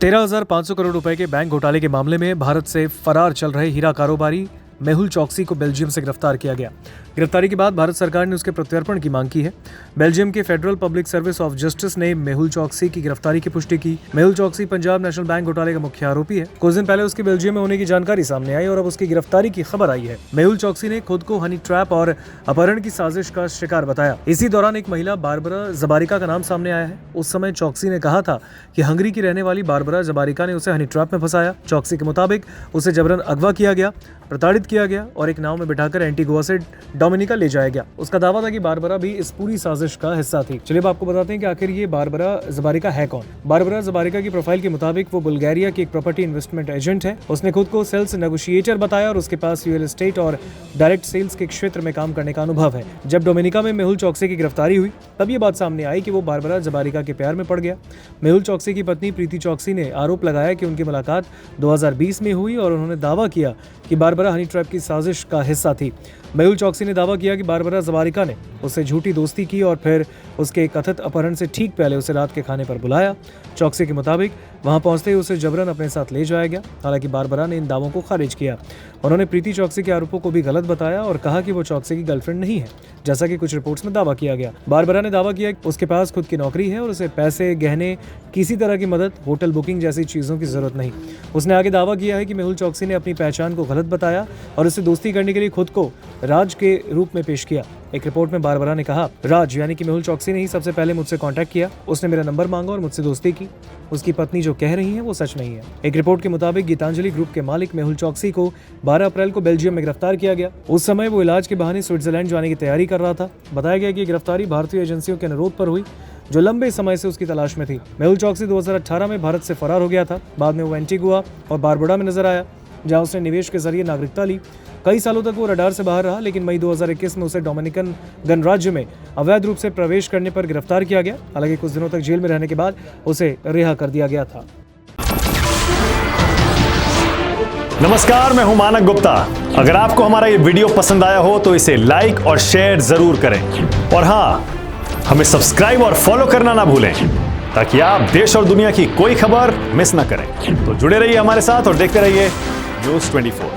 13,500 करोड़ रुपए के बैंक घोटाले के मामले में भारत से फरार चल रहे हीरा कारोबारी मेहुल चौकसी को बेल्जियम से गिरफ्तार किया गया। गिरफ्तारी के बाद भारत सरकार ने उसके प्रत्यर्पण की मांग की है। बेल्जियम के federal public service of justice ने मेहुल चौकसी की गिरफ्तारी की पुष्टि की। मेहुल चौकसी पंजाब नेशनल बैंक घोटाले का मुख्य आरोपी है। कुछ दिन पहले उसके बेल्जियम में होने की जानकारी सामने आई और अब उसकी गिरफ्तारी की खबर आई है। मेहुल चौकसी ने खुद को हनी ट्रैप और अपहरण की साजिश का शिकार बताया। इसी दौरान एक महिला बारबरा जबारिका का नाम सामने आया है। उस समय चौकसी ने कहा था कि हंगरी की रहने वाली बारबरा जबारिका ने उसे हनी ट्रैप में फंसाया। चौकसी के मुताबिक उसे जबरन अगवा किया गया, प्रताड़ित किया गया और एक नाव में बिठाकर एंटीगुआ से डोमिनिका ले जाया गया। उसका दावा था कि बारबरा भी इस पूरी साजिश का हिस्सा थी। चलिए अब आपको बताते हैं कि आखिर ये बारबरा जबारिका है कौन। बारबरा जबारिका की प्रोफाइल के मुताबिक वो बुल्गारिया की एक प्रॉपर्टी इन्वेस्टमेंट एजेंट है। उसने खुद को सेल्स नेगोशिएटर बताया और उसके पास रियल एस्टेट और डायरेक्ट सेल्स के क्षेत्र में काम करने का अनुभव है। जब डोमिनिका में मेहुल चौकसी की गिरफ्तारी हुई तब ये बात सामने आई कि वो बारबरा जबारिका के प्यार में पड़ गया। मेहुल चौकसी की पत्नी प्रीति चौकसी ने आरोप लगाया कि उनकी मुलाकात 2020 में हुई और उन्होंने दावा किया कि बारबरा हनी ट्रैप की साजिश का हिस्सा थी। मेहुल चौकसी ने दावा किया कि बारबरा जबारिका ने उससे झूठी दोस्ती की और फिर उसके कथित अपहरण से ठीक पहले उसे रात के खाने पर बुलाया। चौकसी के मुताबिक वहां पहुंचते ही उसे जबरन अपने साथ ले जाया गया। हालांकि बारबरा ने इन दावों को खारिज किया। उन्होंने प्रीति चौकसी के आरोपों को भी गलत बताया और कहा कि वो चौकसी की गर्लफ्रेंड नहीं है, जैसा कि कुछ रिपोर्ट्स में दावा किया गया। बारबरा ने दावा किया कि उसके पास खुद की नौकरी है और उसे पैसे, गहने, किसी तरह की मदद, होटल बुकिंग जैसी चीज़ों की जरूरत नहीं। उसने आगे दावा किया है कि मेहुल चौकसी ने अपनी पहचान को गलत बताया और उससे दोस्ती करने के लिए खुद को राज के रूप में पेश किया। एक रिपोर्ट में बारबरा ने कहा, राज यानी कि मेहुल चौकसी ने ही सबसे पहले मुझसे कांटेक्ट किया। उसने मेरा नंबर मांगा और मुझसे दोस्ती की। उसकी पत्नी जो कह रही है वो सच नहीं है। एक रिपोर्ट के मुताबिक गीतांजलि ग्रुप के मालिक मेहुल चौकसी को 12 अप्रैल को बेल्जियम में गिरफ्तार किया गया। उस समय वो इलाज के बहाने स्विट्जरलैंड जाने की तैयारी कर रहा था। बताया गया कि गिरफ्तारी भारतीय एजेंसियों के अनुरोध पर हुई जो लंबे समय से उसकी तलाश में थी। मेहुल चौकसी 2018 में भारत से फरार हो गया था। बाद में वो एंटीगुआ और बारबुडा में नजर आया, जहां उसने निवेश के जरिए नागरिकता ली। कई सालों तक वो रडार से बाहर रहा, लेकिन मई 2021 में उसे डोमिनिकन गणराज्य में अवैध रूप से प्रवेश करने पर गिरफ्तार किया गया। हालांकि कुछ दिनों तक जेल में रहने के बाद उसे रिहा कर दिया गया था। नमस्कार, मैं हूं मानक गुप्ता। अगर आपको हमारा ये वीडियो पसंद आया हो तो इसे लाइक और शेयर जरूर करें और हाँ, हमें सब्सक्राइब और फॉलो करना ना भूलें ताकि आप देश और दुनिया की कोई खबर मिस ना करें। तो जुड़े रहिए हमारे साथ और देखते रहिए न्यूज़ 24।